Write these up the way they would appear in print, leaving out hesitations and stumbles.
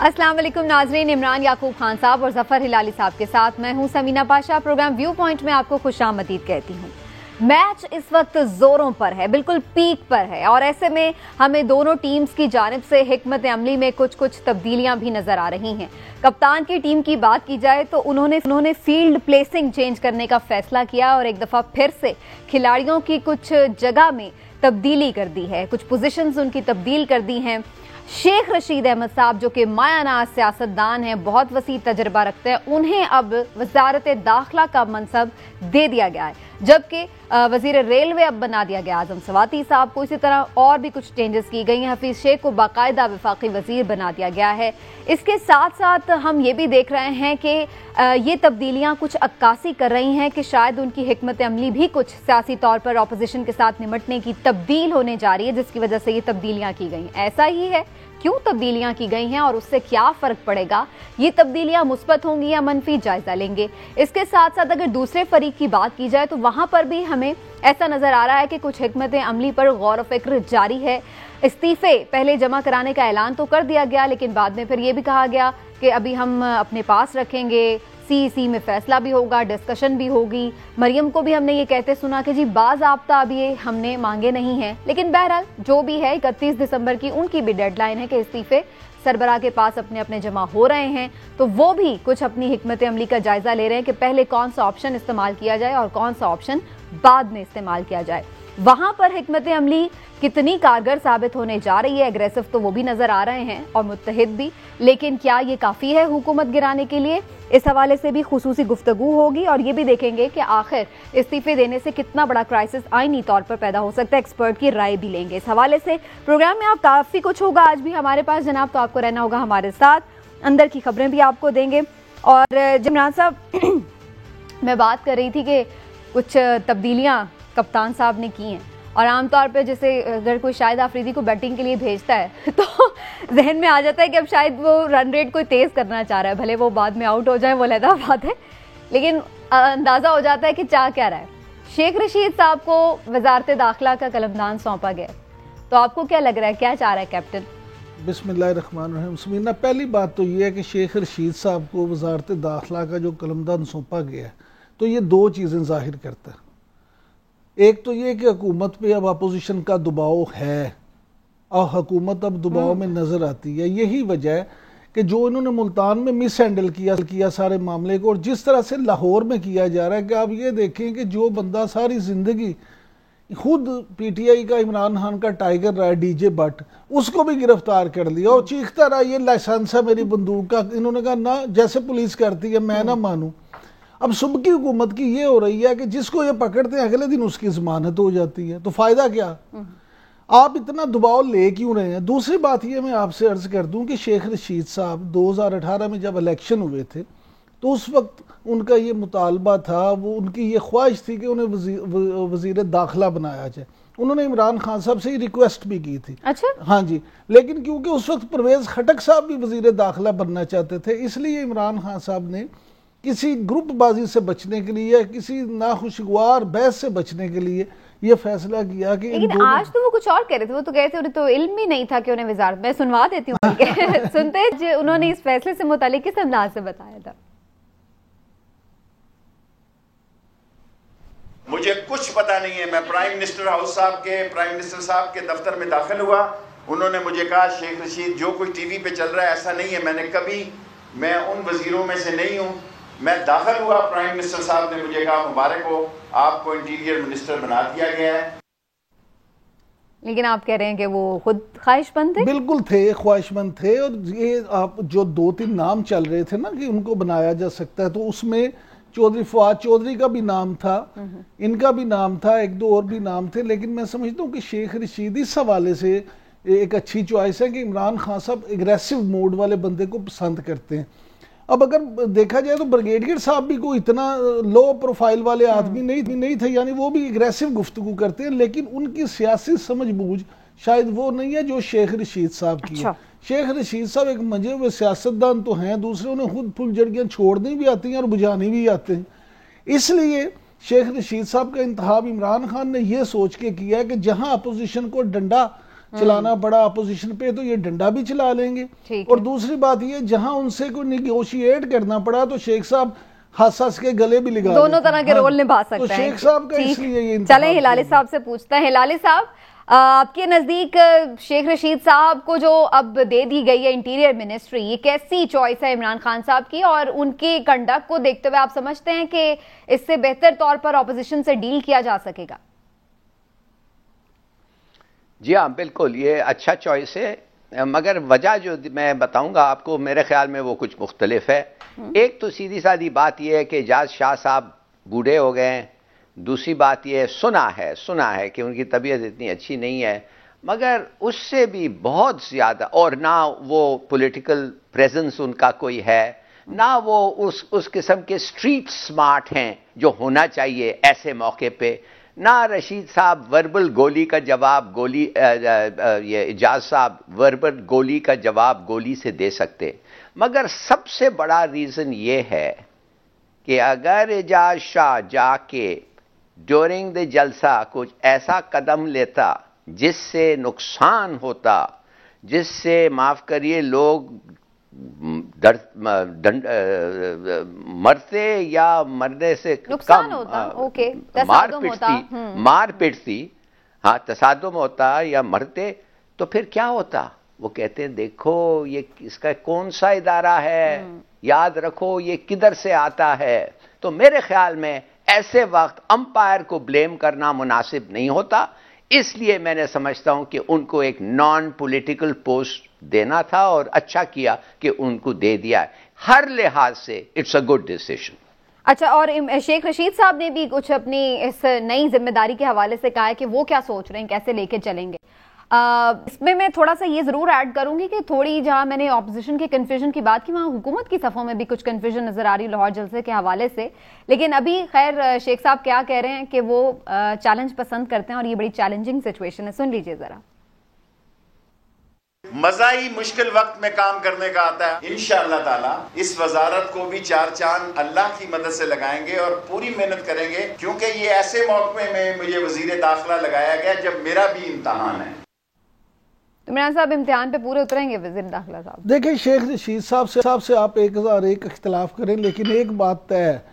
अस्सलाम वालेकुम नाजरीन, इमरान याकूब खान साहब और जफर हिलाली साहब के साथ मैं हूं Samina Pasha. Program view point में आपको खुशामदीद कहती हूं। मैच इस वक्त जोरों पर है, बिल्कुल पीक पर है और ऐसे में हमें दोनों टीम्स की जानिब से हिकमत अमली में कुछ कुछ तब्दीलियां भी नजर आ रही हैं। कप्तान की टीम की बात की जाए तो उन्होंने फील्ड प्लेसिंग चेंज करने का फैसला किया और एक दफा फिर से खिलाड़ियों की कुछ जगह में तब्दीली कर दी है, कुछ पोजीशंस उनकी तब्दील कर दी हैं। शेख रशीद अहमद साहब जो कि मायानाज सियासतदान हैं, बहुत वसी तजर्बा रखते हैं, उन्हें अब वजारत दाखिला का मनसब दे दिया गया है, जबकि वजीर रेलवे अब बना दिया गया आजम सवाती साहब को। इसी तरह और भी कुछ चेंजेस की गई हैं। हफीज शेख को बाकायदा वफाकी वजीर बना दिया गया है। इसके साथ साथ हम ये भी देख रहे हैं कि ये तब्दीलियां कुछ अक्कासी कर रही हैं कि शायद उनकी हिकमत अमली भी कुछ सियासी तौर पर अपोजिशन के साथ निमटने की तब्दील होने जा रही है, जिसकी वजह से ये तब्दीलियां की गई। ऐसा ही है, क्यों तब्दीलियां की गई हैं और उससे क्या फर्क पड़ेगा, ये तब्दीलियां मुस्बत होंगी या मनफी, जायजा लेंगे। इसके साथ साथ अगर दूसरे फरीक की बात की जाए तो वहां पर भी हमें ऐसा नजर आ रहा है कि कुछ हिकमत अमली पर गौर व फिक्र जारी है। इस्तीफे पहले जमा कराने का ऐलान तो कर दिया गया, लेकिन बाद में फिर यह भी कहा गया कि अभी हम अपने पास रखेंगे, सीईसी में फैसला भी होगा, डिस्कशन भी होगी। मरियम को भी हमने ये कहते सुना कि जी बाज़ाब्ता अब ये हमने मांगे नहीं हैं, लेकिन बहरहाल जो भी है 31 दिसंबर की उनकी भी डेडलाइन है कि इस्तीफे सरबराह के पास अपने अपने जमा हो रहे हैं, तो वो भी कुछ अपनी हिकमत अमली का जायजा ले रहे हैं कि पहले कौन सा ऑप्शन इस्तेमाल किया जाए और कौन सा ऑप्शन बाद में इस्तेमाल किया जाए। वहां पर हिकमत अमली कितनी कारगर साबित होने जा रही है, एग्रेसिव तो वो भी नजर आ रहे हैं और मुत्तहिद भी, लेकिन क्या ये काफी है हुकूमत गिराने के लिए, इस हवाले से भी खुसूसी गुफ्तगू होगी और ये भी देखेंगे कि आखिर इस्तीफे देने से कितना बड़ा क्राइसिस आईनी तौर पर पैदा हो सकता है। एक्सपर्ट की राय भी लेंगे इस हवाले से। प्रोग्राम में आप काफी कुछ होगा आज भी हमारे पास जनाब, तो आपको रहना होगा हमारे साथ। अंदर की खबरें भी आपको देंगे और इमरान साहब मैं बात कर रही थी कि कुछ तब्दीलियां कप्तान साहब ने की हैं और आमतौर पे जैसे अगर कोई शाहिद अफरीदी को बैटिंग के लिए भेजता है तो जहन में आ जाता है कि अब शायद वो रन रेट कोई तेज़ करना चाह रहा है, भले वो बाद में आउट हो जाए, वो अलग बात है, लेकिन अंदाज़ा हो जाता है कि चाह क्या रहा है। शेख रशीद साहब को वजारत दाखिला का कलमदान सौंपा गया, तो आपको क्या लग रहा है, क्या चाह रहा है कैप्टन? बिस्मिल्लाहिर्रहमानिर्रहीम। समीना, पहली बात तो ये है कि शेख रशीद साहब को वजारत दाखिला का जो कलमदान सौंपा गया है, तो ये दो चीज़ें जाहिर करता है। एक तो ये कि हुकूमत पे अब अपोजिशन का दबाव है और हुकूमत अब दबाव में नज़र आती है। यही वजह है कि जो इन्होंने मुल्तान में मिस हैंडल किया सारे मामले को, और जिस तरह से लाहौर में किया जा रहा है कि आप ये देखें कि जो बंदा सारी ज़िंदगी खुद पीटीआई का इमरान खान का टाइगर रहा है, डीजे भट्ट, उसको भी गिरफ्तार कर लिया और चीखता रहा ये लाइसेंस है मेरी बंदूक का। इन्होंने कहा ना, जैसे पुलिस करती है मैं ना मानूं। अब सुबह की हुकूमत की ये हो रही है कि जिसको ये पकड़ते हैं अगले दिन उसकी जमानत हो जाती है, तो फायदा क्या? आप इतना दबाव ले क्यों रहे हैं? दूसरी बात ये मैं आपसे अर्ज कर दूं कि शेख रशीद साहब 2018 में जब इलेक्शन हुए थे तो उस वक्त उनका ये मुतालबा था, वो उनकी ये ख्वाहिश थी कि उन्हें वजीर दाखिला बनाया जाए। उन्होंने इमरान खान साहब से ही रिक्वेस्ट भी की थी। अच्छा? हाँ जी, लेकिन क्योंकि उस वक्त परवेज खटक साहब भी वजीर दाखिला बनना चाहते थे, इसलिए इमरान खान साहब ने किसी ग्रुपबाजी से बचने के लिए, किसी नाखुशगवार बहस से बचने के लिए ये फैसला किया कि लेकिन आज तो वो कुछ और कह रहे थे, वो तो कह रहे थे उन्हें तो इल्म ही नहीं था कि उन्हें वजारत, मैं सुनवा देती हूँ सुनते उन्होंने इस फैसले से मुतालिक किस अंदाज से बताया था? मुझे कुछ पता नहीं है। मैं प्राइम मिनिस्टर साहब के दफ्तर में दाखिल हुआ, उन्होंने मुझे कहा शेख रशीद जो कुछ टीवी पे चल रहा है ऐसा नहीं है, मैं उन वजीरों में से नहीं हूँ। मैं दाखिल हुआ, प्राइम मिनिस्टर साहब ने मुझे कहा मुबारक हो, आपको इंटीरियर मिनिस्टर बना दिया गया है। लेकिन आप कह रहे हैं कि वो खुद ख्वाहिशमंद थे? बिल्कुल थे, ख्वाहिशमंद थे। और ये आप जो 2-3 नाम चल रहे थे ना कि उनको बनाया जा सकता है, तो उसमें चौधरी फवाद चौधरी का भी नाम था, इनका भी नाम था, 1-2 और भी नाम थे। लेकिन मैं समझता हूँ कि शेख रशीद इस हवाले से एक अच्छी चॉइस है कि इमरान खान साहब एग्रेसिव मोड वाले बंदे को पसंद करते हैं। अब अगर देखा जाए तो ब्रिगेडियर साहब भी कोई इतना लो प्रोफाइल वाले आदमी नहीं थे, यानी वो भी एग्रेसिव गुफ्तगू करते हैं, लेकिन उनकी सियासी समझबूझ शायद वो नहीं है जो शेख रशीद साहब की है। शेख रशीद साहब एक मजे हुए सियासतदान तो हैं, दूसरे उन्हें खुद फुलझड़ियाँ छोड़नी भी आती हैं और बुझानी भी आते हैं। इसलिए शेख रशीद साहब का इंतखाब इमरान खान ने यह सोच के किया है कि जहां अपोजिशन को डंडा चलाना पड़ा अपोजिशन पे तो ये डंडा भी चला लेंगे। और दूसरी बात ये, जहां उनसे कोई निगोशिएट करना पड़ा तो शेख साहब हंस के गले भी लगा, दोनों तरह के रोल निभा सकते हैं। तो शेख साहब का इसलिए ये चले हिलाली साहब से पूछते हैं। हिलाली साहब, आपके नजदीक शेख रशीद साहब को जो अब दे दी गई है इंटीरियर मिनिस्ट्री, ये कैसी चॉइस है इमरान खान साहब की, और उनके कंडक्ट को देखते हुए आप समझते हैं कि इससे बेहतर तौर पर ऑपोजिशन से डील किया जा सकेगा? जी हाँ, बिल्कुल ये अच्छा चॉइस है, मगर वजह जो मैं बताऊंगा आपको, मेरे ख्याल में वो कुछ मुख्तलिफ है। एक तो सीधी सादी बात यह है कि एजाज शाह साहब बूढ़े हो गए हैं। दूसरी बात यह सुना है कि उनकी तबीयत इतनी अच्छी नहीं है, मगर उससे भी बहुत ज़्यादा, और ना वो पॉलिटिकल प्रेजेंस उनका कोई है, ना वो उस किस्म के स्ट्रीट स्मार्ट हैं जो होना चाहिए ऐसे मौके पे, ना रशीद साहब वर्बल गोली का जवाब ये एजाज साहब वर्बल गोली का जवाब गोली से दे सकते। मगर सबसे बड़ा रीज़न ये है कि अगर एजाज शाह जाके ड्यूरिंग द जलसा कुछ ऐसा कदम लेता जिससे नुकसान होता, जिससे माफ़ करिए लोग मरते या मरने से नुकसान कम होता, ओके, मार पिटती, हाँ तसादुम होता या मरते, तो फिर क्या होता? वो कहते हैं देखो ये इसका कौन सा इदारा है, याद रखो ये किधर से आता है। तो मेरे ख्याल में ऐसे वक्त अंपायर को ब्लेम करना मुनासिब नहीं होता, इसलिए मैंने समझता हूं कि उनको एक नॉन पॉलिटिकल पोस्ट देना था और अच्छा किया कि उनको दे दिया है। हर लिहाज से इट्स अ गुड डिसीजन। अच्छा, और शेख रशीद साहब ने भी कुछ अपनी इस नई जिम्मेदारी के हवाले से कहा है कि वो क्या सोच रहे हैं, कैसे लेके चलेंगे। इसमें मैं थोड़ा सा ये जरूर ऐड करूंगी कि थोड़ी जहां मैंने ऑपोजिशन के कन्फ्यूजन की बात की, वहां हुकूमत की सफ़ों में भी कुछ कन्फ्यूजन नजर आ रही लाहौर जलसे के हवाले से। लेकिन अभी खैर शेख साहब क्या कह रहे हैं कि वो चैलेंज पसंद करते हैं और ये बड़ी चैलेंजिंग सिचुएशन है, सुन लीजिए जरा। मजा ही मुश्किल वक्त में काम करने का आता है। इंशाअल्लाह ताला इस वजारत को भी चार चांद अल्लाह की मदद से लगाएंगे और पूरी मेहनत करेंगे, क्योंकि ये ऐसे मौके में मुझे वजीर दाखिला लगाया गया जब मेरा भी इम्तहान है। इमरान साहब इम्तिहान पे पूरे उतरेंगे वजीर दाखिला साहब? देखिए, शेख रशीद साहब से आप 1001 इख्तिलाफ करें, लेकिन एक बात तय है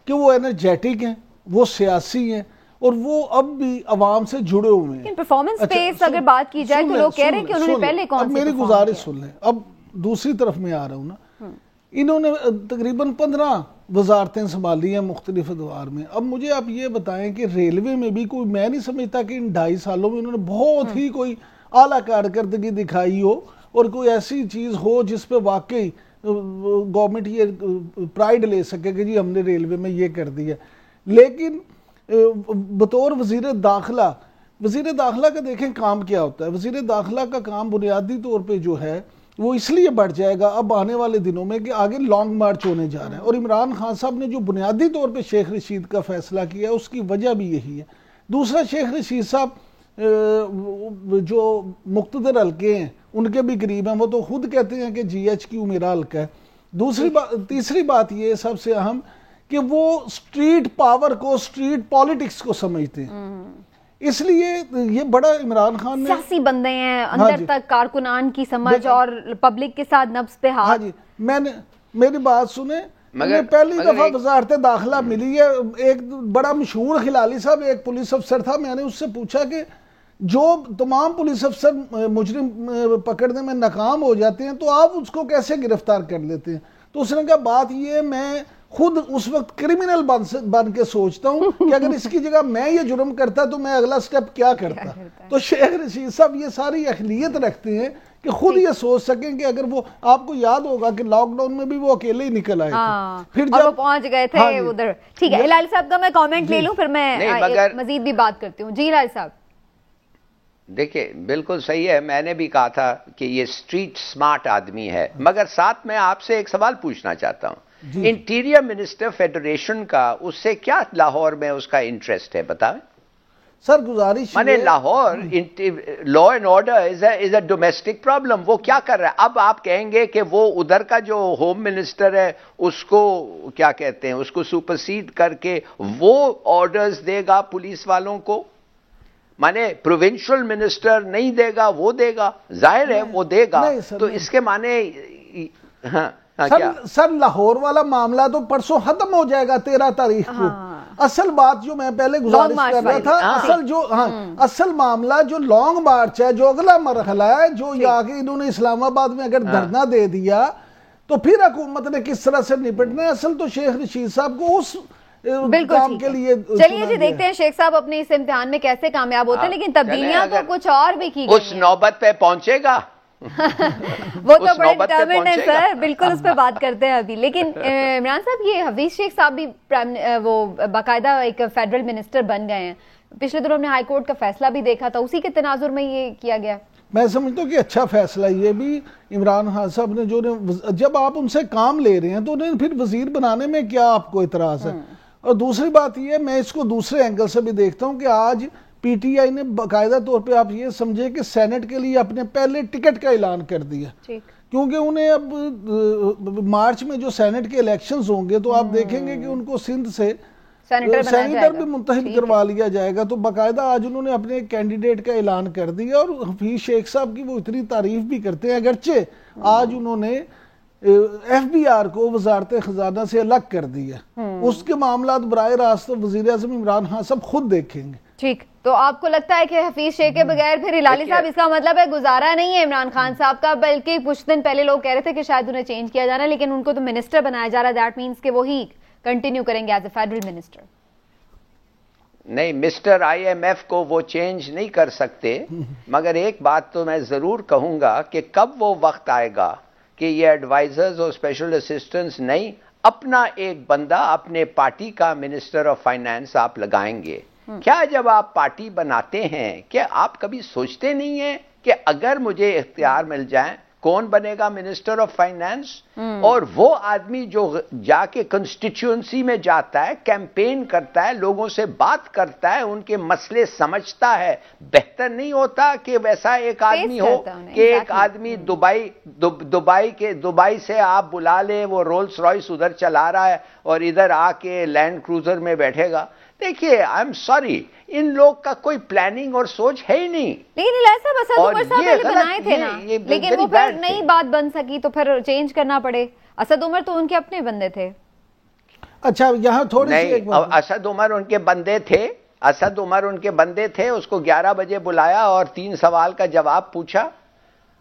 कि वो एनर्जेटिक हैं, वो सियासी हैं और वो अब भी अवाम से जुड़े हुए हैं। परफॉर्मेंस बेस अगर बात की जाए तो लोग कह रहे हैं कि उन्होंने पहले कौन सी, मेरी गुजारिश सुन लें। अब दूसरी तरफ में आ रहा हूँ ना, इन्होंने तकरीबन 15 वजारतें संभाली हैं मुख्तलिफ अदवार में। अब मुझे आप ये बताएं कि रेलवे में भी कोई, मैं नहीं समझता कि इन 2.5 सालों में इन्होंने बहुत ही कोई आला कारकर्दगी दिखाई हो और कोई ऐसी चीज़ हो जिस पे वाकई गवर्नमेंट ये प्राइड ले सके कि जी हमने रेलवे में ये कर दिया। लेकिन बतौर वजीर दाखिला का देखें काम क्या होता है। वजीर दाखिला का काम बुनियादी तौर पे जो है वो इसलिए बढ़ जाएगा अब आने वाले दिनों में कि आगे लॉन्ग मार्च होने जा रहा है, और इमरान खान साहब ने जो बुनियादी तौर पे शेख रशीद का फैसला किया है उसकी वजह भी यही है। दूसरा, शेख रशीद साहब जो मुख्तदर हल्के हैं उनके भी करीब हैं, वो तो खुद कहते हैं कि GHQ मेरा हल्का है। तीसरी बात ये सबसे अहम कि वो स्ट्रीट पावर को, स्ट्रीट पॉलिटिक्स को समझते हैं, इसलिए ये बड़ा इमरान खान ने, सियासी बंदे हैं अंदर तक, कारकुनान की समझ और पब्लिक के साथ नब्ज पे हाथ। हाँ जी, मेरी बात सुने, मगर पहली दफा वजारत दाखिला मिली है, एक बड़ा मशहूर खिलाड़ी साहब एक पुलिस अफसर था, मैंने उससे पूछा कि जो तमाम पुलिस अफसर मुजरिम पकड़ने में नाकाम हो जाते हैं तो आप उसको कैसे गिरफ्तार कर लेते हैं? तो उसने कहा बात ये, मैं खुद उस वक्त क्रिमिनल बन के सोचता हूं कि अगर इसकी जगह मैं ये जुर्म करता तो मैं अगला स्टेप क्या करता। तो शेख रशीद साहब ये सारी अहलियत रखते हैं कि खुद ये सोच सकें कि अगर वो, आपको याद होगा कि लॉकडाउन में भी वो अकेले ही निकल आए थे, फिर जब वो पहुंच गए थे उधर। ठीक है, हिलाल साहब का मैं कमेंट ले लूं, फिर मैं मजीद भी बात करती हूँ। जी हिलाल साहब। देखिए, बिल्कुल सही है, मैंने भी कहा था कि ये स्ट्रीट स्मार्ट आदमी है, मगर साथ में आपसे एक सवाल पूछना चाहता हूँ। इंटीरियर मिनिस्टर फेडरेशन का, उससे क्या लाहौर में उसका इंटरेस्ट है, बताएं सर। गुजारिश माने Lahore law and order is a domestic problem, वो क्या कर रहा है? अब आप कहेंगे कि वो उधर का जो होम मिनिस्टर है उसको क्या कहते हैं, उसको सुपरसीड करके वो ऑर्डर्स देगा पुलिस वालों को? माने प्रोविंशियल मिनिस्टर नहीं देगा, वो देगा, जाहिर है वो देगा। तो इसके माने सर लाहौर वाला मामला तो परसों खत्म हो जाएगा 13 तारीख को। असल बात जो मैं पहले गुजारिश कर रहा था, असल मामला जो लॉन्ग मार्च है, जो अगला मरहला है, जो आगे इन्होंने इस्लामाबाद में अगर धरना दे दिया तो फिर हुकूमत ने किस तरह से निपटना है। असल तो शेख रशीद साहब को उस काम के लिए चलिए जी देखते हैं शेख साहब अपने इस इम्तिहान में कैसे कामयाब होते हैं, लेकिन तब्दीलियां तो कुछ और भी की उस नौबत पे पहुंचेगा वो तो बड़े डिटरमिन्ड है सर, बिल्कुल उस पर बात करते हैं अभी। लेकिन इमरान साहब ये हफीज शेख साहब भी वो बाकायदा एक फेडरल मिनिस्टर बन गए हैं। पिछले दिनों हमने हाई कोर्ट का फैसला भी देखा था, उसी के तनाजुर में ये किया गया। मैं समझता हूँ कि अच्छा फैसला ये भी इमरान खान साहब ने, जो जब आप उनसे काम ले रहे हैं तो उन्हें फिर वजीर बनाने में क्या आपको इतराज है। और दूसरी बात ये, मैं इसको दूसरे एंगल से भी देखता हूँ कि आज पीटीआई ने बाकायदा तौर पे आप ये समझे कि सेनेट के लिए अपने पहले टिकट का ऐलान कर दिया, क्योंकि उन्हें अब मार्च में जो सेनेट के इलेक्शंस होंगे तो आप देखेंगे कि उनको सिंध से सेनेटर भी मुंतखब करवा लिया जाएगा। तो बाकायदा आज उन्होंने अपने कैंडिडेट का ऐलान कर दिया और हफीज शेख साहब की वो इतनी तारीफ भी करते हैं, अगरचे आज उन्होंने FBR को वजारत खजाना से अलग कर दिया। उसके मामला बराह रास्त वजीर आज़म इमरान खान साहब खुद देखेंगे। ठीक, तो आपको लगता है कि हफीज शेख के बगैर फिर हिलाली साहब, इसका मतलब है गुजारा नहीं है इमरान खान साहब का, बल्कि कुछ दिन पहले लोग कह रहे थे कि शायद उन्हें चेंज किया जाना, लेकिन उनको तो मिनिस्टर बनाया जा रहा है, दैट मीन्स कि वो ही कंटिन्यू करेंगे एज ए फेडरल मिनिस्टर। नहीं, मिस्टर IMF को वो चेंज नहीं कर सकते, मगर एक बात तो मैं जरूर कहूंगा कि कब वो वक्त आएगा कि ये एडवाइजर्स और स्पेशल असिस्टेंट्स नहीं, अपना एक बंदा अपने पार्टी का मिनिस्टर ऑफ फाइनेंस आप लगाएंगे। क्या जब आप पार्टी बनाते हैं क्या आप कभी सोचते नहीं हैं कि अगर मुझे इख्तियार मिल जाए कौन बनेगा मिनिस्टर ऑफ फाइनेंस? और वो आदमी जो जाके कंस्टिट्यूएंसी में जाता है, कैंपेन करता है, लोगों से बात करता है, उनके मसले समझता है, बेहतर नहीं होता कि वैसा एक आदमी हो कि एक आदमी दुबई से आप बुला ले, वो रोल्स रॉयस उधर चला रहा है और इधर आके लैंड क्रूजर में बैठेगा। देखिए, आई एम सॉरी, इन लोग का कोई प्लानिंग और सोच है ही नहीं। लेकिन असद उमर साहब पहले बनाए थे ना, लेकिन वो फिर नई बात बन सकी तो फिर चेंज करना पड़े। असद उमर तो उनके अपने बंदे थे। अच्छा, यहाँ थोड़ी सी असद उमर उनके बंदे थे, असद उमर उनके बंदे थे। उसको 11 बजे बुलाया और 3 सवाल का जवाब पूछा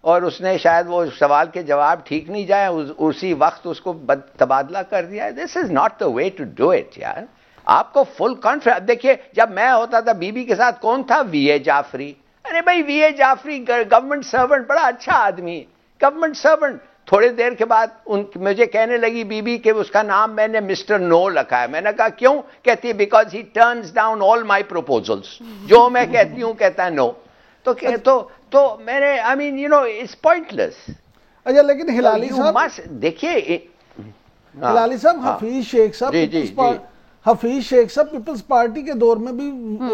और उसने शायद वो सवाल के जवाब ठीक नहीं जाए, उसी वक्त उसको तबादला कर दिया। This is not the way to do it यार। आपको फुल कॉन्फिडेंस, देखिए जब मैं होता था बीबी के साथ कौन था? VA जाफरी। अरे भाई VA जाफरी गवर्नमेंट सर्वेंट, बड़ा अच्छा आदमी, गवर्नमेंट सर्वेंट। थोड़ी देर के बाद मुझे कहने लगी बीबी के उसका नाम मैंने मिस्टर नो रखा है। मैंने कहा क्यों? कहती है because he turns down all my proposals, जो मैं कहती हूँ कहता है नो। तो मैंने I mean you know it's pointless. अच्छा, लेकिन हिलाली साहब देखिए, हिलाली साहब हफीज शेख साहब हफीज शेख साहब पीपल्स पार्टी के दौर में भी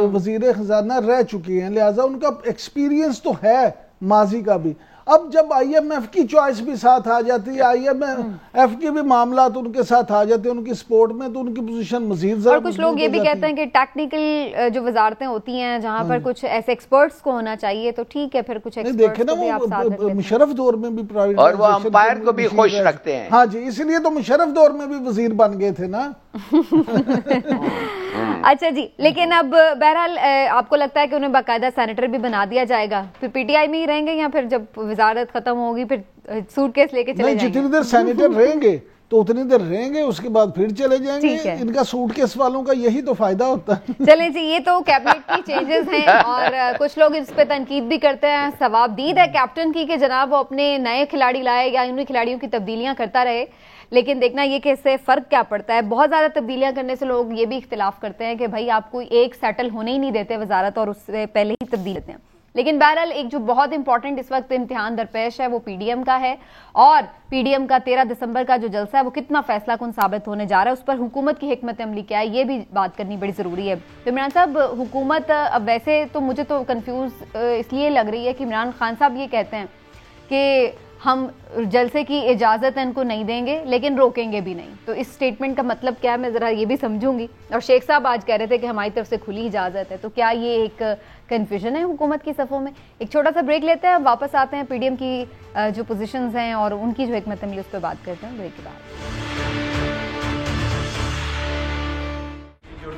वजीर खजाना रह चुके हैं, लिहाजा उनका एक्सपीरियंस तो है माजी का भी। अब जब IMF की चॉइस भी साथ आ जाती है, IMF के भी मामला तो उनके साथ आ जाते हैं उनकी सपोर्ट में, तो उनकी पोजीशन मजीद। और कुछ लोग ये भी कहते हैं कि टेक्निकल जो वजारतें होती हैं जहां पर कुछ ऐसे एक्सपर्ट्स को होना चाहिए, तो ठीक है, फिर कुछ देखे ना वो मुशर्रफ दौर में भी और वो अंपायर को भी खुश रखते हैं। हाँ जी, इसलिए तो मुशर्रफ दौर में भी वजीर बन गए थे ना। अच्छा जी, लेकिन अब बहरहाल आपको लगता है कि उन्हें बाकायदा सेनेटर भी बना दिया जाएगा, फिर PTI में ही रहेंगे या फिर जब वजारत खत्म होगी फिर सूटकेस लेके चले जाएंगे? जितनी देर सेनेटर रहेंगे तो उतनी देर रहेंगे, उसके बाद फिर चले जाएंगे। इनका सूटकेस वालों का यही तो फायदा होता है। चलें जी, ये तो कैबिनेट की चेंजेस हैं और कुछ लोग इस पे तनकीद भी करते हैं। सवाबदीद है कैप्टन की कि जनाब वो अपने नए खिलाड़ी लाए या उन्हीं खिलाड़ियों की तब्दीलियां करता रहे, लेकिन देखना ये कि इससे फर्क क्या पड़ता है। बहुत ज्यादा तब्दीलियां करने से लोग ये भी इख्तिलाफ करते हैं कि भाई आपको एक सेटल होने ही नहीं देते वजारत और उससे पहले ही तब्दील देते हैं। लेकिन बहरहाल एक जो बहुत इंपॉर्टेंट इस वक्त इम्तिहान दरपेश है वो PDM का है, और PDM का 13 दिसंबर का जो जलसा है वो कितना फैसला कुन साबित होने जा रहा है, उस पर हुकूमत की हिकमत अमली क्या है, ये भी बात करनी बड़ी जरूरी है। तो इमरान साहब, हुकूमत अब वैसे तो मुझे तो कंफ्यूज इसलिए लग रही है कि इमरान खान साहब ये कहते हैं कि हम जलसे की इजाज़त इनको नहीं देंगे लेकिन रोकेंगे भी नहीं। तो इस स्टेटमेंट का मतलब क्या है, मैं ज़रा ये भी समझूंगी। और शेख साहब आज कह रहे थे कि हमारी तरफ से खुली इजाज़त है, तो क्या ये एक कन्फ्यूजन है हुकूमत की सफ़ों में? एक छोटा सा ब्रेक लेते हैं, वापस आते हैं, पीडीएम की जो पोजीशंस हैं और उनकी जो हिकमत अमली उस पर बात करते हैं ब्रेक के बाद।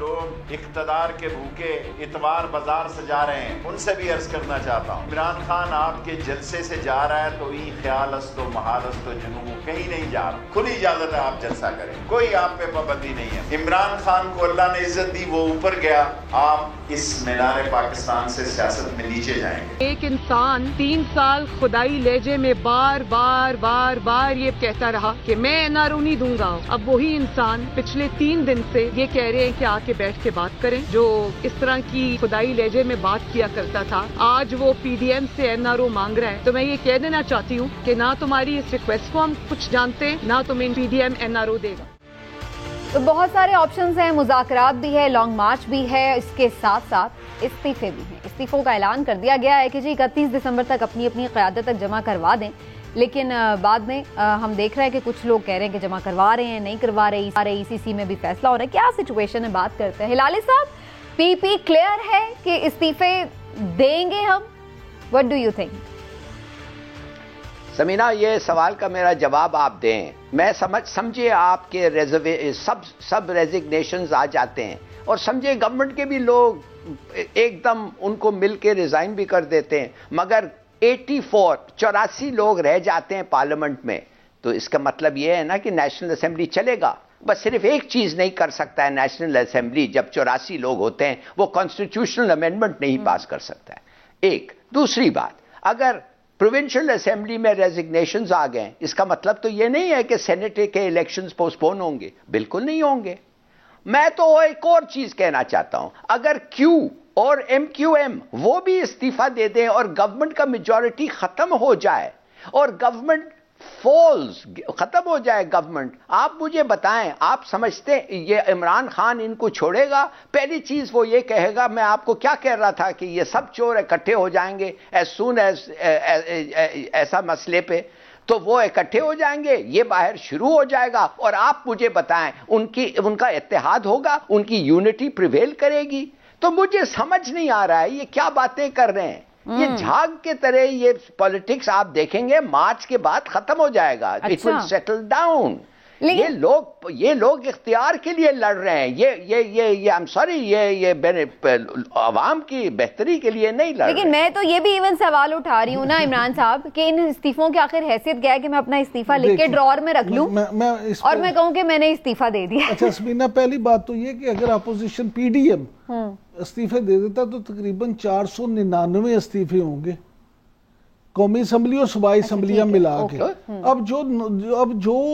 लोग इख्तदार के भूखे इतवार बाजार से जा रहे हैं, उनसे भी अर्ज करना चाहता हूँ, इमरान खान आपके जलसे से जा रहा है तो ई ख्याल अस्तो महालस्तो जुनू कहीं नहीं जा रहा, खुली इजाजत है, आप जलसा करें, कोई आप पे पाबंदी नहीं है। इमरान खान को अल्लाह ने इज्जत दी, वो ऊपर गया, आप इस मीनार पाकिस्तान से सियासत में नीचे जाएंगे। एक इंसान 3 साल खुदाई लहजे में बार बार बार बार ये कहता रहा कि मैं एनआरओ नहीं दूंगा। अब वही इंसान पिछले 3 दिन से ये कह रहे हैं कि आके बैठ के बात करें। जो इस तरह की खुदाई लहजे में बात किया करता था, आज वो पीडीएम से एनआरओ मांग रहा है। तो मैं ये कह देना चाहती हूँ कि ना तुम्हारी इस रिक्वेस्ट को हम कुछ जानते हैं, ना तुम्हें पीडीएम एनआरओ देगा। तो बहुत सारे ऑप्शंस हैं, मुज़ाकरात भी है, लॉन्ग मार्च भी है, इसके साथ साथ इस्तीफे भी हैं। इस्तीफों का ऐलान कर दिया गया है कि जी 31 दिसंबर तक अपनी अपनी क़यादत तक जमा करवा दें, लेकिन बाद में हम देख रहे हैं कि कुछ लोग कह रहे हैं कि जमा करवा रहे हैं, नहीं करवा रहे, ईसीसी में भी फैसला हो रहा है। क्या सिचुएशन है, बात करते हैं। हिलाली साहब, पीपी क्लियर है कि इस्तीफे देंगे हम, what do you think? Samina, ये सवाल का मेरा जवाब आप दें। मैं समझिए आपके सब रेजिग्नेशंस आ जाते हैं, और समझिए गवर्नमेंट के भी लोग एकदम उनको मिल के रिजाइन भी कर देते हैं, मगर 84 लोग रह जाते हैं पार्लियामेंट में। तो इसका मतलब यह है ना कि नेशनल असेंबली चलेगा। बस सिर्फ एक चीज नहीं कर सकता है नेशनल असेंबली, जब 84 लोग होते हैं, वो कॉन्स्टिट्यूशनल अमेंडमेंट नहीं पास कर सकता है। एक दूसरी बात, अगर प्रोविंशियल असेंबली में रेजिग्नेशंस आ गए, इसका मतलब तो यह नहीं है कि सेनेट के इलेक्शंस पोस्टपोन होंगे, बिल्कुल नहीं होंगे। मैं तो एक और चीज कहना चाहता हूं, अगर क्यू और MQM वो भी इस्तीफा दे दें और गवर्नमेंट का मेजॉरिटी खत्म हो जाए और गवर्नमेंट फॉल्स, खत्म हो जाए गवर्नमेंट, आप मुझे बताएं, आप समझते ये इमरान खान इनको छोड़ेगा? पहली चीज वो ये कहेगा, मैं आपको क्या कह रहा था कि ये सब चोर इकट्ठे हो जाएंगे एज सून एज ऐसा मसले पे, तो वो इकट्ठे हो जाएंगे, ये बाहर शुरू हो जाएगा, और आप मुझे बताएं उनका इत्तेहाद होगा, उनकी यूनिटी प्रिवेल करेगी? तो मुझे समझ नहीं आ रहा है ये क्या बातें कर रहे हैं। ये झाग के तरह ये पॉलिटिक्स आप देखेंगे मार्च के बाद खत्म हो जाएगा। It will settle down. ये लोग इख्तियार के लिए लड़ रहे हैं, ये आई एम सॉरी, ये अवाम की बेहतरी के लिए नहीं लड़ रहे। लेकिन मैं तो ये भी इवन सवाल उठा रही हूँ ना इमरान साहब कि इन इस्तीफों की आखिर हैसियत क्या है कि मैं अपना इस्तीफा लिख के ड्रॉर में रख लूं और मैं कहूँ कि मैंने इस्तीफा दे दिया। अच्छा समीना, पहली बात तो ये कि अगर अपोजिशन पीडीएम इस्तीफे दे देता तो तकरीबन 499 इस्तीफे होंगे कौमी असम्बली और सूबाई असम्बलियां मिला के। अब जो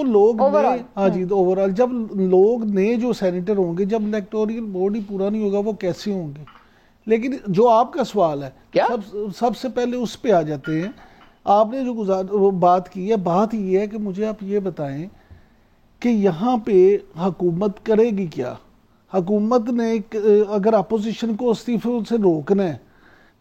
लोग हाँ जी, तो ओवरऑल जब लोग नए जो सेनेटर होंगे, जब इलेक्टोरल बोर्ड ही पूरा नहीं होगा, वो कैसे होंगे? लेकिन जो आपका सवाल है, सबसे पहले उस पे आ जाते हैं। आपने जो बात की है, बात ये है कि मुझे आप ये बताएं कि यहाँ पे हुकूमत करेगी क्या? हुकूमत ने अगर अपोजिशन को इस्तीफे से रोकना है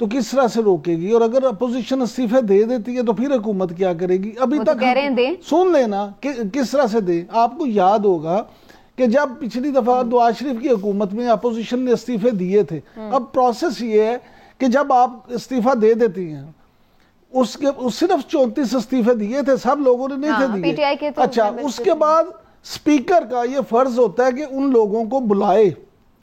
तो किस तरह से रोकेगी? और अगर अपोजिशन इस्तीफे दे देती है तो फिर हुकूमत क्या करेगी? अभी तक सुन लेना कि किस तरह से दे। आपको याद होगा कि जब पिछली दफा नवाज शरीफ की हुकूमत में अपोजिशन ने इस्तीफे दिए थे, अब प्रोसेस ये है कि जब आप इस्तीफा दे देती हैं, उसके सिर्फ 34 इस्तीफे दिए थे, सब लोगों ने नहीं थे दिए। अच्छा, उसके बाद स्पीकर का ये फर्ज होता है कि उन लोगों को बुलाए,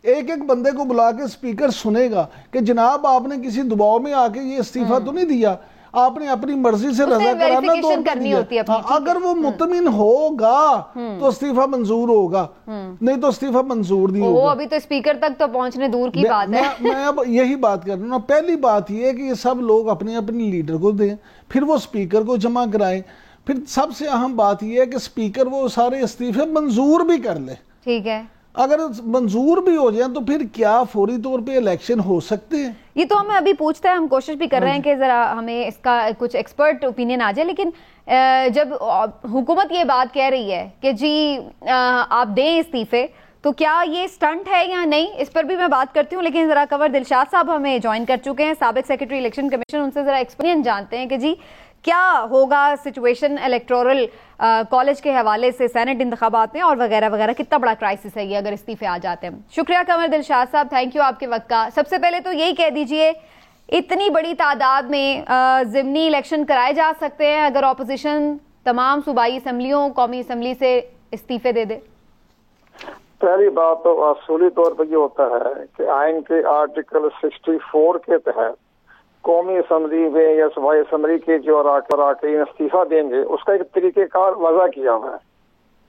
एक एक बंदे को बुला के स्पीकर सुनेगा कि जनाब आपने किसी दबाव में आके ये इस्तीफा तो नहीं दिया, आपने अपनी मर्जी से रजा कराना तो करनी होती है। अगर वो मुतमिन होगा तो इस्तीफा मंजूर होगा, नहीं तो इस्तीफा मंजूर नहीं होगा। अभी तो स्पीकर तक तो पहुंचने दूर की बात है। मैं अब यही बात कर रहा हूँ। पहली बात ये है कि ये सब लोग अपने अपने लीडर को दें, फिर वो स्पीकर को जमा कराएं, फिर सबसे अहम बात यह है कि स्पीकर वो सारे इस्तीफे मंजूर भी कर ले। ठीक है, अगर मंजूर भी हो जाए तो फिर क्या फौरी तौर पे इलेक्शन हो सकते हैं? ये तो हमें अभी पूछते हैं, हम कोशिश भी कर रहे हैं कि जरा हमें इसका कुछ एक्सपर्ट ओपिनियन आ जाए। लेकिन जब हुकूमत ये बात कह रही है कि जी आप दें इस्तीफे, तो क्या ये स्टंट है या नहीं, इस पर भी मैं बात करती हूँ, लेकिन जरा कंवर दिलशाद साहब हमें ज्वाइन कर चुके हैं, साबिक सेक्रेटरी इलेक्शन कमीशन, उनसे जरा एक्सपीरियंस जानते हैं कि जी क्या होगा सिचुएशन इलेक्टोरल कॉलेज के हवाले से सेनेट इंतखाबात में और वगैरह वगैरह, कितना बड़ा क्राइसिस है ये अगर इस्तीफे आ जाते हैं। शुक्रिया कंवर दिलशाद साहब, थैंक यू आपके वक्त का। सबसे पहले तो यही कह दीजिए, इतनी बड़ी तादाद में ज़िमनी इलेक्शन कराए जा सकते हैं अगर ऑपोजिशन तमाम सूबाई असम्बलियों, कौमी असम्बली से इस्तीफे दे दे? पहली बात तो असूली तौर पर ये होता है कि आइन के आर्टिकल 64 के तहत कौमी असम्बली में या सूबाई असम्बली के जो अरकान इस्तीफा देंगे उसका एक तरीक़ेकार वज़ा किया हुआ है।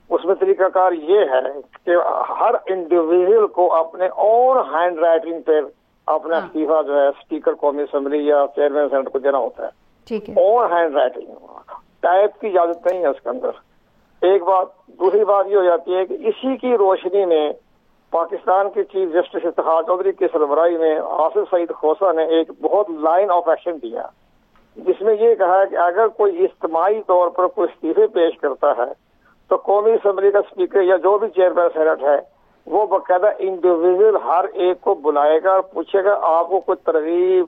उसमें तरीक़ाकार ये है कि हर इंडिविजुअल को अपने ओन हैंड राइटिंग पर अपना इस्तीफा जो है स्पीकर कौमी असम्बली या चेयरमैन सेनेट को देना होता है। ठीक है, ओन हैंड राइटिंग, टाइप की इजाजत नहीं है उसके अंदर। एक बात, दूसरी बात ये हो जाती है कि इसी की रोशनी में पाकिस्तान के चीफ जस्टिस इफ्तिखार चौधरी की सरबराही में आसिफ सईद खोसा ने एक बहुत लाइन ऑफ एक्शन दिया, जिसमें ये कहा है कि अगर कोई इज्तिमाई तौर पर कोई इस्तीफे पेश करता है तो कौमी असम्बली का स्पीकर या जो भी चेयरमैन सेनेट है वो बाकायदा इंडिविजुअल हर एक को बुलाएगा और पूछेगा आपको कोई तरगीब,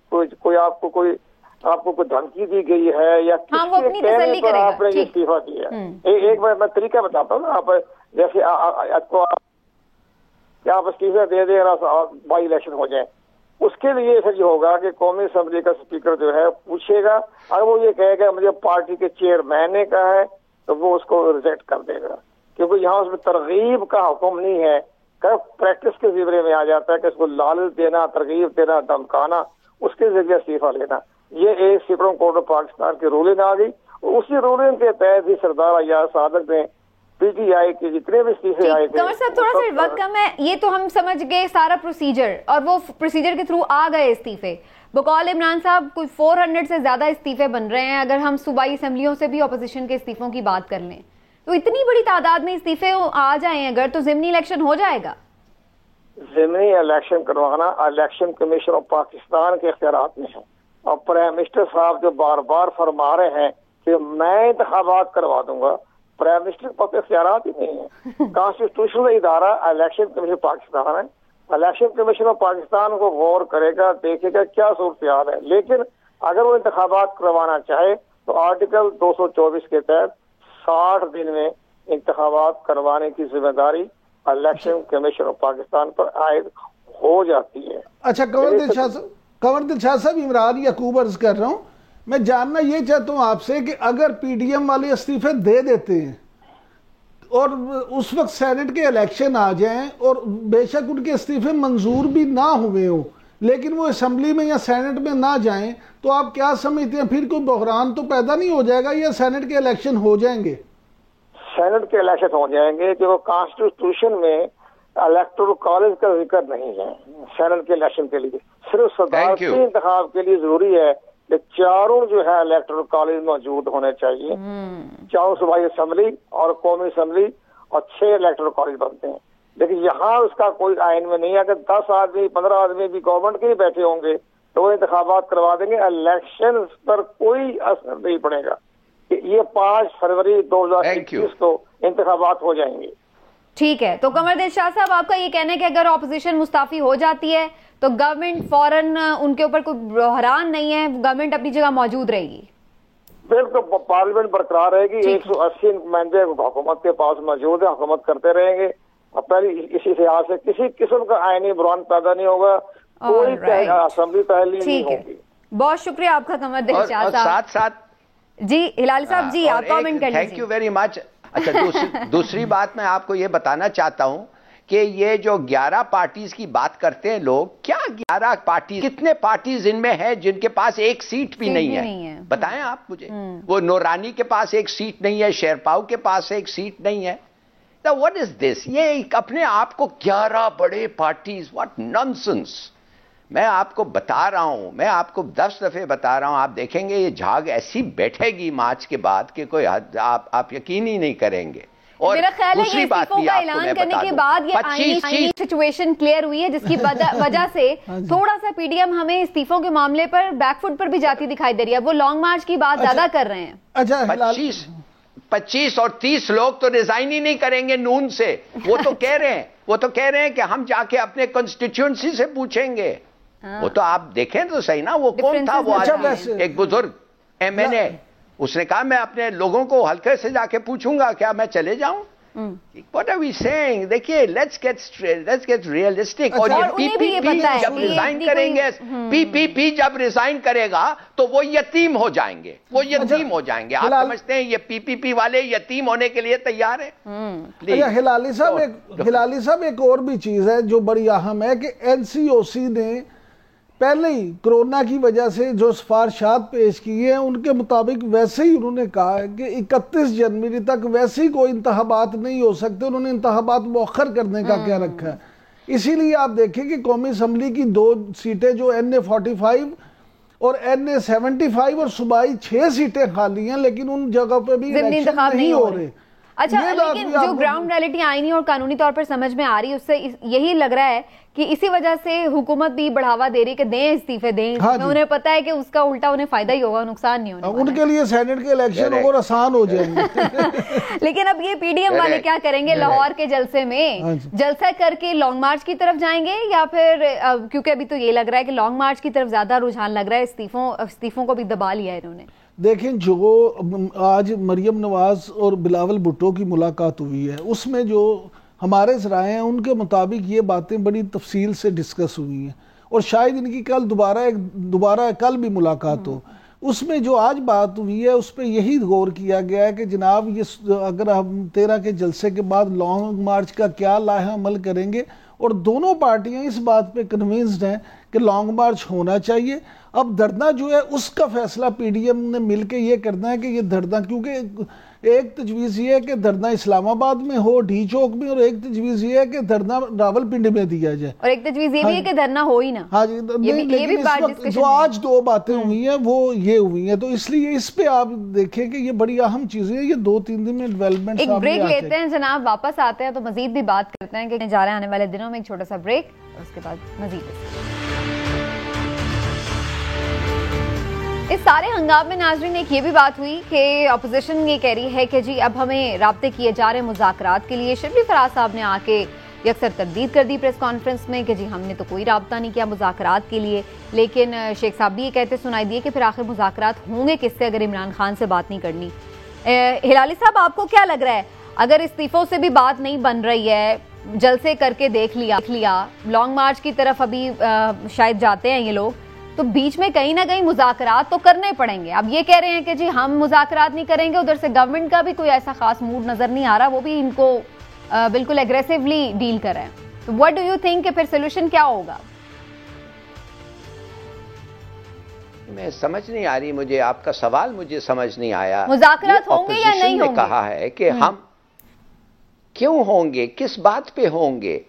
आपको कोई धमकी दी गई है या किसके कहने पर आपने ये इस्तीफा दिया। एक बार मैं तरीका बताता हूँ ना, आप जैसे आपको आप इस्तीफा दे दे बाई इलेक्शन हो जाए, उसके लिए फिर ये होगा कि कौमी असम्बली का स्पीकर जो है पूछेगा, अगर वो ये कहेगा मुझे पार्टी के चेयरमैन ने कहा है तो वो उसको रिजेक्ट कर देगा, क्योंकि यहाँ उसमें तरगीब का हुक्म नहीं है, प्रैक्टिस के जिम्मे में आ जाता है कि उसको लालच देना, तरगीब देना, धमकाना, उसके जरिए इस्तीफा लेना। ये एक सुप्रीम कोर्ट ऑफ पाकिस्तान की रूलिंग आ गई, उसी रूलिंग के तहत ही सरदार अय्याज सादिक ने पीटीआई के जितने भी इस्तीफे आए थे। कंवर साहब थोड़ा सा वक्त कम है, ये तो हम समझ गए सारा प्रोसीजर, और वो प्रोसीजर के थ्रू आ गए इस्तीफे। बकौल इमरान साहब कुछ 400 से ज्यादा इस्तीफे बन रहे हैं, अगर हम सूबाई असम्बलियों से भी अपोजिशन के इस्तीफों की बात कर लें तो इतनी बड़ी तादाद में इस्तीफे आ जाए अगर, तो ज़िमनी इलेक्शन हो जाएगा। ज़िमनी इलेक्शन करवाना इलेक्शन कमीशन ऑफ पाकिस्तान के इख्तियारात में है, और प्राइम मिनिस्टर साहब जो बार बार फरमा रहे हैं कि मैं इंतखाबात करवा दूंगा, प्राइम मिनिस्टर को तो इख्तियारात ही नहीं है। कॉन्स्टिट्यूशनल इदारा इलेक्शन कमीशन पाकिस्तान है, इलेक्शन कमीशन ऑफ पाकिस्तान को गौर करेगा, देखेगा क्या सूरत है, लेकिन अगर वो इंतखाबात करवाना चाहे तो आर्टिकल 224 के तहत 60 दिन में इंतखाबात करवाने की जिम्मेदारी इलेक्शन कमीशन ऑफ पाकिस्तान पर आयद हो जाती है। अच्छा कंवर दिलशाद साहब, इमरान याकूब अर्ज कर रहा हूँ, मैं जानना ये चाहता हूँ आपसे कि अगर पीडीएम वाले इस्तीफे दे देते हैं और उस वक्त सेनेट के इलेक्शन आ जाएं और बेशक उनके इस्तीफे मंजूर भी ना हुए हों, लेकिन वो असेंबली में या सेनेट में ना जाएं, तो आप क्या समझते हैं, फिर कोई बहरान तो पैदा नहीं हो जाएगा या सेनेट के इलेक्शन हो जाएंगे? सेनेट के इलेक्शन हो जाएंगे, क्योंकि कॉन्स्टिट्यूशन में इलेक्टोरल कॉलेज का जिक्र नहीं है सेनेट के इलेक्शन के लिए। सिर्फ सदारती इंतखाब के लिए जरूरी है कि चारों जो है इलेक्टोरल कॉलेज मौजूद होने चाहिए, चारों सूबाई असम्बली और कौमी असम्बली, और 6 इलेक्टोरल कॉलेज बनते हैं। लेकिन यहाँ उसका कोई आइन में नहीं है कि 10 आदमी 15 आदमी भी गवर्नमेंट के ही बैठे होंगे तो वो इंतखाबात करवा देंगे, इलेक्शन पर कोई असर नहीं पड़ेगा। ये 5 फरवरी 2021 को इंतखाबात हो जाएंगे। ठीक है, तो कंवर दिलशाद साहब आपका ये कहना है कि अगर ऑपोजिशन मुस्ताफी हो जाती है तो गवर्नमेंट फौरन उनके ऊपर कोई बहरान नहीं है, गवर्नमेंट अपनी जगह मौजूद रहेगी? बिल्कुल, पार्लियामेंट बरकरार रहेगी, 180 नुमाइंदे हुकूमत के पास मौजूद है, हुकूमत करते रहेंगे, और पहले इसी लिहाज से किसी किस्म का आईनी बुरान पैदा नहीं होगा, कोई असेंबली तहलील नहीं होगी। बहुत शुक्रिया आपका कंवर दिलशाद साहब। साथ जी हिलाली साहब जी आप कमेंट कर लीजिए। Thank you very much. अच्छा, दूसरी बात मैं आपको ये बताना चाहता हूं कि ये जो 11 पार्टीज की बात करते हैं लोग, क्या 11 पार्टी, कितने पार्टीज इनमें है जिनके पास एक सीट भी नहीं है? बताएं आप मुझे। वो नूरानी के पास एक सीट नहीं है, शेरपाव के पास एक सीट नहीं है। तो व्हाट इज दिस? ये अपने आप को 11 बड़े पार्टीज, व्हाट नॉनसेंस। मैं आपको बता रहा हूं, मैं आपको 10 दफे बता रहा हूं, आप देखेंगे ये झाग ऐसी बैठेगी मार्च के बाद कि कोई आप यकीन ही नहीं करेंगे। और मेरा ख्याल है ये इस्तीफों का ऐलान करने के बाद ये आईनी सिचुएशन क्लियर हुई है, जिसकी वजह से थोड़ा सा पीडीएम हमें इस्तीफों के मामले पर बैकफुट पर भी जाती दिखाई दे रही है। वो लॉन्ग मार्च की बात ज्यादा कर रहे हैं। अच्छा, 25 और 30 लोग तो रिजाइन ही नहीं करेंगे नून से। वो तो कह रहे हैं कि हम जाके अपने कॉन्स्टिट्यूएंसी से पूछेंगे। वो तो आप देखें तो सही ना, वो कौन था वो आदमी, एक बुजुर्ग MNA, उसने कहा मैं अपने लोगों को हल्के से जाके पूछूंगा, क्या मैं चले जाऊं? What are we saying? देखिए, let's get realistic। और ये PPP जब रिजाइन करेंगे, PPP जब रिजाइन करेगा तो वो यतीम हो जाएंगे, आप समझते हैं ये PPP वाले यतीम होने के लिए तैयार है? हिलाली साहब एक और भी चीज है जो बड़ी अहम है कि NCOC ने पहले ही कोरोना की वजह से जो सिफारिशात पेश की हैं उनके मुताबिक वैसे ही उन्होंने कहा है कि 31 जनवरी तक वैसे ही कोई इंतखाबात नहीं हो सकते। उन्होंने इंतखाबात मौखर करने का क्या रखा है। इसीलिए आप देखें कि कौमी असम्बली की 2 सीटें जो NA-45 और NA-75 और सूबाई 6 सीटें खाली हैं, लेकिन उन जगह पे भी इलेक्शन नहीं हो रहे। अच्छा, लेकिन जो ग्राउंड रियलिटी आईनी और कानूनी तौर पर समझ में आ रही है, उससे यही लग रहा है कि इसी वजह से हुकूमत भी बढ़ावा दे रही है कि दें इस्तीफे दें। हाँ, उन्हें पता है कि उसका उल्टा उन्हें फायदा ही होगा, नुकसान नहीं होगा। उनके लिए सेनेट के इलेक्शन और आसान हो जाएंगे। लेकिन अब ये PDM वाले क्या करेंगे? लाहौर के जलसे में जलसा करके लॉन्ग मार्च की तरफ जाएंगे या फिर क्योंकि अभी तो ये लग रहा है कि लॉन्ग मार्च की तरफ ज्यादा रुझान लग रहा है, इस्तीफों को भी दबा लिया है इन्होंने। देखें, जो आज मरियम नवाज और बिलावल भुट्टो की मुलाकात हुई है उसमें जो हमारे ज़राए हैं उनके मुताबिक ये बातें बड़ी तफसील से डिस्कस हुई हैं और शायद इनकी कल दोबारा कल भी मुलाकात हो। उसमें जो आज बात हुई है उस पर यही गौर किया गया है कि जनाब ये अगर हम 13 के जलसे के बाद लॉन्ग मार्च का क्या लाहे अमल करेंगे, और दोनों पार्टियां इस बात पे कन्विंस्ड हैं कि लॉन्ग मार्च होना चाहिए। अब धरना जो है उसका फैसला PDM ने मिलकर ये करना है कि ये धरना, क्योंकि एक तजवीज़ ये है कि धरना इस्लामाबाद में हो, डी चौक में, और एक तजवीज़ ये है कि धरना रावलपिंडी में दिया जाए, और एक तजवीज़ ये भी है कि धरना हो ही ना। हाँ जी, लेकिन इस वक्त जो आज 2 बातें हुई हैं वो ये हुई हैं, तो इसलिए इस पे आप देखें कि ये बड़ी अहम चीज़ें हैं। ये 2-3 दिन में डेवलपमेंट। एक ब्रेक लेते हैं जनाब, वापस आते हैं तो मजीद भी बात करते हैं कि जा रहे आने वाले दिनों में। एक छोटा सा ब्रेक, उसके बाद मजीद। इस सारे हंगामे में नाज़रीन एक ये भी बात हुई कि अपोजिशन ये कह रही है कि जी अब हमें राब्ते किए जा रहे मुज़ाकरात के लिए। शिरली फराज साहब ने आके यकसर तरदीद कर दी प्रेस कॉन्फ्रेंस में कि जी हमने तो कोई राब्ता नहीं किया मुज़ाकरात के लिए। लेकिन शेख साहब भी ये कहते सुनाई दिए कि फिर आखिर मुज़ाकरात होंगे किससे अगर इमरान खान से बात नहीं करनी। हिलाली साहब, आपको क्या लग रहा है, अगर इस्तीफों से भी बात नहीं बन रही है, जलसे करके देख लिया, लॉन्ग मार्च की तरफ अभी शायद जाते हैं ये लोग, तो बीच में कहीं ना कहीं मुज़ाकरात तो करने पड़ेंगे। अब ये कह रहे हैं कि जी हम मुज़ाकरात नहीं करेंगे, उधर से गवर्नमेंट का भी कोई ऐसा खास मूड नजर नहीं आ रहा, वो भी इनको बिल्कुल एग्रेसिवली डील कर रहे हैं। तो व्हाट डू यू थिंक कि फिर सोल्यूशन क्या होगा? मैं समझ नहीं आ रही, मुझे आपका सवाल मुझे समझ नहीं आया। मुज़ाकरात होंगे या नहीं होंगे? कहा है कि हम क्यों होंगे, किस बात पे होंगे?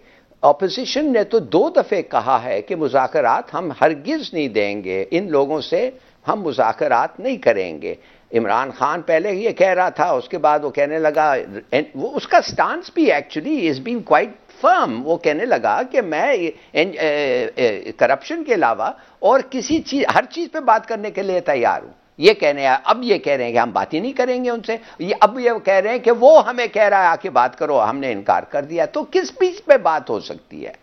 ऑपोजिशन ने तो 2 दफे कहा है कि मुज़ाकरात हम हरगिज नहीं देंगे, इन लोगों से हम मुज़ाकरात नहीं करेंगे। इमरान खान पहले ये कह रहा था, उसके बाद वो कहने लगा, वो उसका स्टांस भी actually is been quite firm. वो कहने लगा कि मैं करप्शन के अलावा और किसी चीज, हर चीज पे बात करने के लिए तैयार हूं। ये कहने अब ये कह रहे हैं कि हम बात ही नहीं करेंगे उनसे, अब ये कह रहे हैं कि वो हमें कह रहा है आके बात करो, हमने इनकार कर दिया। तो किस बीच पे बात हो सकती है,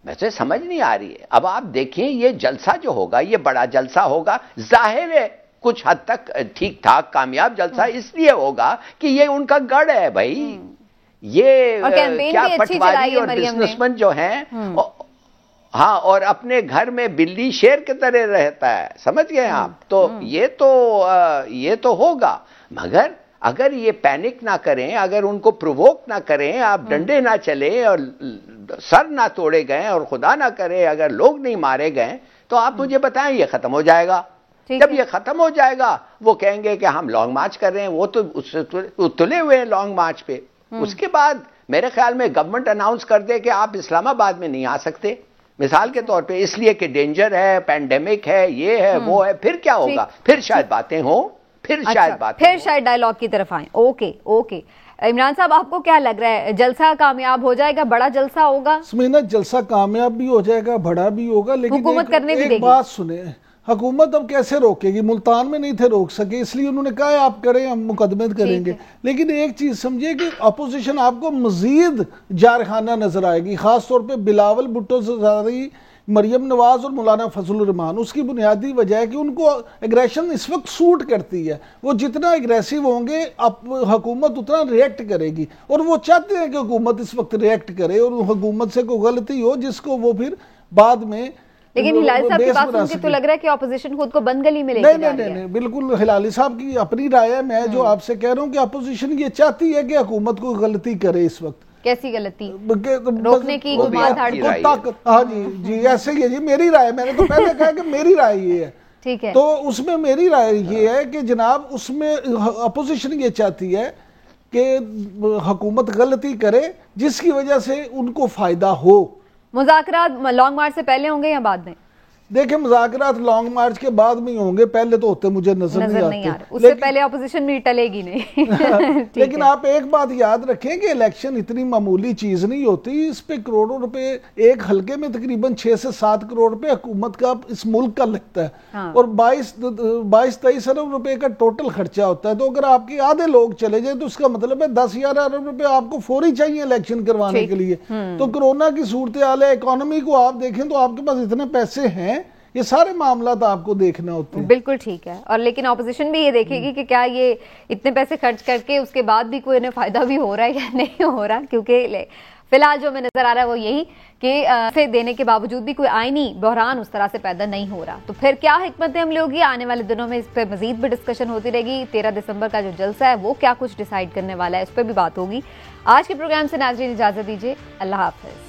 वैसे समझ नहीं आ रही है। अब आप देखिए, ये जलसा जो होगा ये बड़ा जलसा होगा, जाहिर है कुछ हद तक ठीक ठाक कामयाब जलसा इसलिए होगा कि ये उनका गढ़ है भाई। ये क्या पटवारी और बिजनेसमैन जो हैं, हाँ, और अपने घर में बिल्ली शेर की तरह रहता है, समझ गए आप? तो ये तो होगा, मगर अगर ये पैनिक ना करें, अगर उनको प्रोवोक ना करें, आप डंडे ना चले और सर ना तोड़े गए और खुदा ना करे अगर लोग नहीं मारे गए, तो आप मुझे बताएं ये खत्म हो जाएगा। जब ये खत्म हो जाएगा वो कहेंगे कि हम लॉन्ग मार्च कर रहे हैं, वो तो उससे तुले हुए हैं लॉन्ग मार्च पे। उसके बाद मेरे ख्याल में गवर्नमेंट अनाउंस कर दे कि आप इस्लामाबाद में नहीं आ सकते, मिसाल के तौर पे, इसलिए कि डेंजर है, पैंडेमिक है, ये है, वो है। फिर क्या होगा? फिर शायद बातें हो, फिर शायद डायलॉग की तरफ आए। ओके इमरान साहब, आपको क्या लग रहा है, जलसा कामयाब हो जाएगा, बड़ा जलसा होगा? जलसा कामयाब भी हो जाएगा, बड़ा भी होगा, लेकिन हुकूमत करने भी देगी। बात सुने, हुकूमत अब कैसे रोकेगी? मुल्तान में नहीं थे रोक सके, इसलिए उन्होंने कहा आप करें, हम मुकदमे करेंगे। लेकिन एक चीज समझिए कि अपोजिशन आपको मजीद जारखाना नजर आएगी, खासतौर पे बिलावल भुट्टो ज़रदारी, मरियम नवाज और मौलाना फजल रहमान। उसकी बुनियादी वजह है कि उनको एग्रेशन इस वक्त सूट करती है। वो जितना एग्रेसिव होंगे हुकूमत उतना रिएक्ट करेगी, और वो चाहते हैं कि हुकूमत इस वक्त रिएक्ट करे और हुकूमत से कोई गलती हो जिसको वो फिर बाद में। लेकिन हिलाली साहब की बात सुन के तो लग रहा है कि ऑपोजिशन खुद को बंद गली में लेके जा रही है। नहीं, बिल्कुल हिलाली साहब की अपनी राय है। मैं जो आपसे कह रहा हूँ कि अपोजिशन ये चाहती है कि हुकूमत को गलती करे इस वक्त। कैसी गलती? रोकने की ताकत। हाँ जी जी, ऐसे ही है जी, मेरी राय। मैंने तो पहले कहा कि मेरी राय ये है, ठीक है। तो उसमें मेरी राय ये है कि जनाब उसमें अपोजिशन ये चाहती है कि हुकूमत गलती करे जिसकी वजह से उनको फायदा हो। मुज़ाकरात लॉन्ग मार्च से पहले होंगे या बाद में? देखिए, मुज़ाकरात लॉन्ग मार्च के बाद में होंगे, पहले तो होते मुझे नजर नहीं आते। उससे पहले अपोजिशन भी टलेगी नहीं। लेकिन आप एक बात याद रखें कि इलेक्शन इतनी मामूली चीज नहीं होती। इस पे करोड़ों रुपए, एक हलके में तकरीबन 6 से 7 करोड़ रुपए हुकूमत का इस मुल्क का लगता है। हाँ। और 22-23 अरब रुपए का टोटल खर्चा होता है। तो अगर आपके आधे लोग चले जाए तो उसका मतलब है 10-11 अरब रुपए आपको फौरी चाहिए इलेक्शन करवाने के लिए। तो कोरोना की सूरत हाल है, इकोनॉमी को आप देखें तो आपके पास इतने पैसे हैं, ये सारे मामला तो आपको देखना होते हैं। बिल्कुल ठीक है। और लेकिन ऑपोजिशन भी ये देखेगी कि क्या ये इतने पैसे खर्च करके उसके बाद भी कोई इन्हें फायदा भी हो रहा है या नहीं हो रहा, क्योंकि फिलहाल जो हमें नजर आ रहा है वो यही कि से देने के बावजूद भी कोई आईनी बहरान उस तरह से पैदा नहीं हो रहा। तो फिर क्या हिकमत अमली होगी आने वाले दिनों में, इस पर मजीद भी डिस्कशन होती रहेगी। 13 दिसंबर का जो जलसा है वो क्या कुछ डिसाइड करने वाला है, उस पर भी बात होगी। आज के प्रोग्राम से नाज़रीन इजाजत दीजिए, अल्लाह हाफिज।